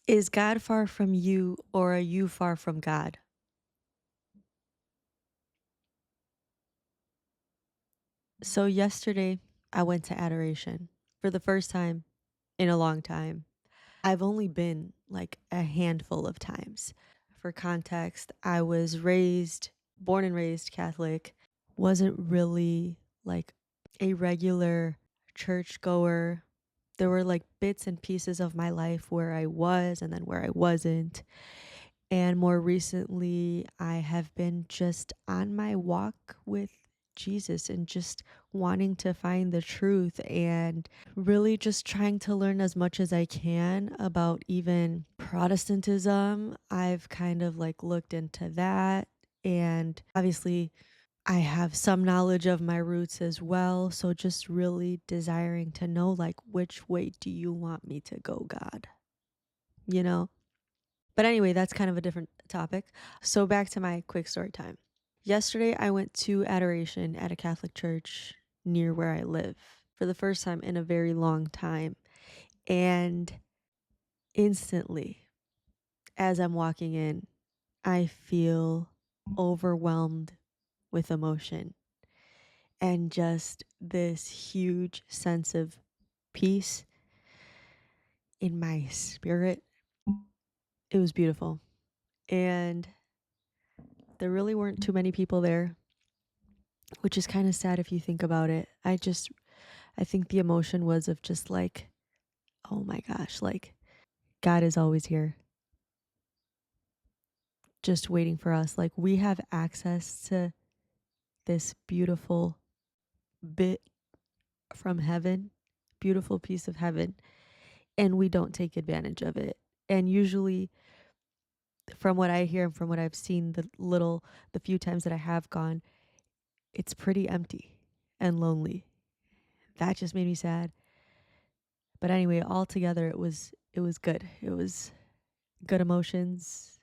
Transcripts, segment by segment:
Is God far from you or are you far from God? So yesterday I went to adoration for the first time in a long time. I've only been like a handful of times. For context, I was born and raised Catholic, wasn't really like a regular churchgoer. There were like bits and pieces of my life where I was and then where I wasn't. And more recently, I have been just on my walk with Jesus and just wanting to find the truth and really just trying to learn as much as I can about even Protestantism. I've kind of like looked into that. And obviously, I have some knowledge of my roots as well. So just really desiring to know, like, which way do you want me to go, God? You know? But anyway, that's kind of a different topic. So back to my quick story time. Yesterday, I went to adoration at a Catholic church near where I live for the first time in a very long time. And instantly, as I'm walking in, I feel overwhelmed with emotion and just this huge sense of peace in my spirit. It was beautiful. And there really weren't too many people there, which is kind of sad if you think about it. I think the emotion was of just like, oh my gosh, like God is always here, just waiting for us. Like we have access to this beautiful bit from heaven, beautiful piece of heaven, and we don't take advantage of it. And usually, from what I hear and from what I've seen, the few times that I have gone, it's pretty empty and lonely. That just made me sad. But anyway, altogether, it was good. It was good emotions,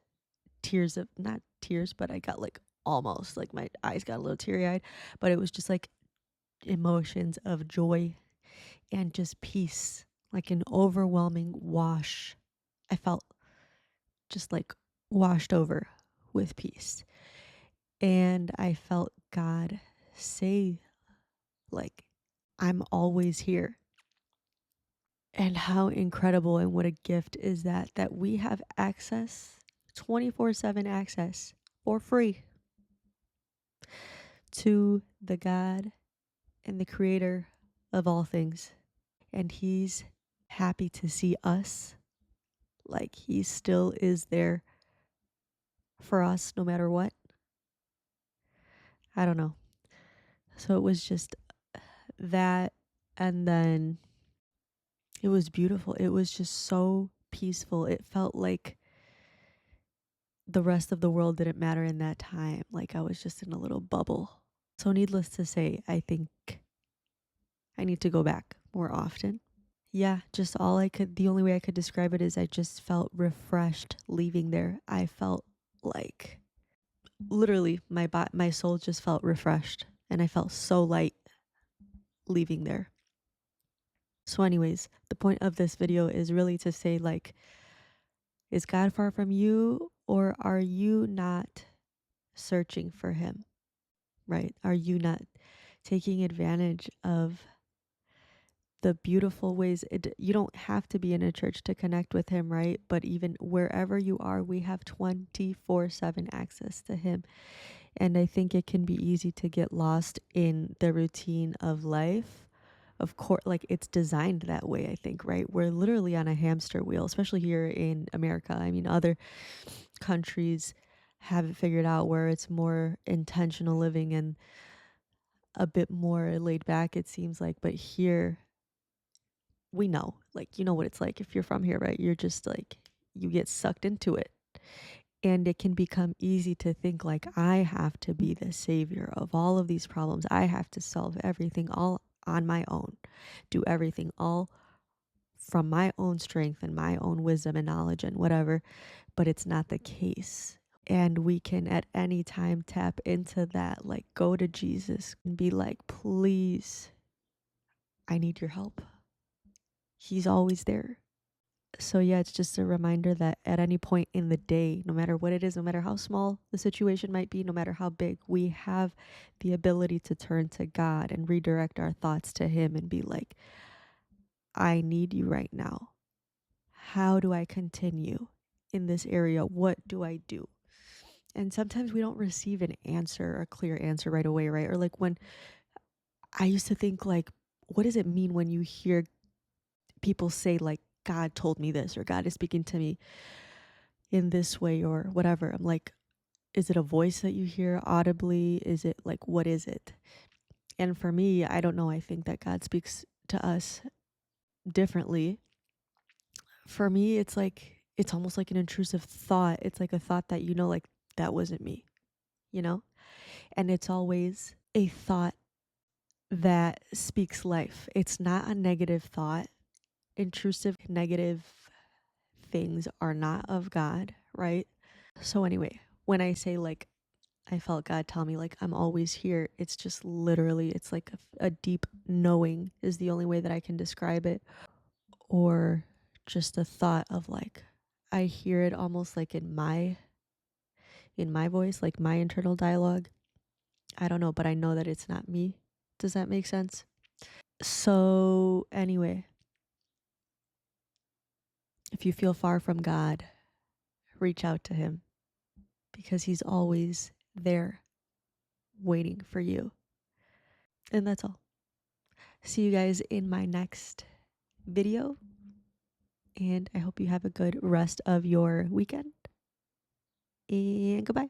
tears of not tears, but I got like almost like my eyes got a little teary eyed, but it was just like emotions of joy and just peace, like an overwhelming wash. I felt just like washed over with peace. And I felt God say, like, I'm always here. And how incredible and what a gift is that we have access, 24/7 access for free to the God and the creator of all things. And he's happy to see us. Like he still is there for us no matter what. I don't know. So it was just that. And then it was beautiful. It was just so peaceful. It felt like the rest of the world didn't matter in that time. Like I was just in a little bubble. So, needless to say, I think I need to go back more often. Yeah, just the only way I could describe it is I just felt refreshed leaving there. I felt like literally my soul just felt refreshed and I felt so light leaving there. So anyways, the point of this video is really to say, like, is God far from you or are you not searching for him? Right? Are you not taking advantage of the beautiful ways? You don't have to be in a church to connect with him, right? But even wherever you are, we have 24/7 access to him. And I think it can be easy to get lost in the routine of life. Of course, like it's designed that way, I think, right? We're literally on a hamster wheel, especially here in America. I mean, other countries have it figured out where it's more intentional living and a bit more laid back, it seems like. But here, we know, like, you know what it's like if you're from here, right? You're just like, you get sucked into it. And it can become easy to think like, I have to be the savior of all of these problems. I have to solve everything all on my own, do everything all from my own strength and my own wisdom and knowledge and whatever. But it's not the case. And we can at any time tap into that, like go to Jesus and be like, please, I need your help. He's always there. So yeah, it's just a reminder that at any point in the day, no matter what it is, no matter how small the situation might be, no matter how big, we have the ability to turn to God and redirect our thoughts to Him and be like, I need you right now. How do I continue in this area? What do I do? And sometimes we don't receive an answer, a clear answer right away, right? Or like when I used to think like, what does it mean when you hear people say like, God told me this, or God is speaking to me in this way, or whatever? I'm like, is it a voice that you hear audibly? Is it like, what is it? And for me, I don't know. I think that God speaks to us differently. For me, it's like, it's almost like an intrusive thought. It's like a thought that, like, that wasn't me, you know? And it's always a thought that speaks life. It's not a negative thought. Intrusive, negative things are not of God, right? So, anyway, when I say like, I felt God tell me like I'm always here, it's just literally, it's like a deep knowing is the only way that I can describe it. Or just a thought of like, I hear it almost like in my voice, like my internal dialogue. I don't know, but I know that it's not me. Does that make sense? So, anyway, if you feel far from God, reach out to Him because He's always there waiting for you. And that's all. See you guys in my next video. And I hope you have a good rest of your weekend. And goodbye.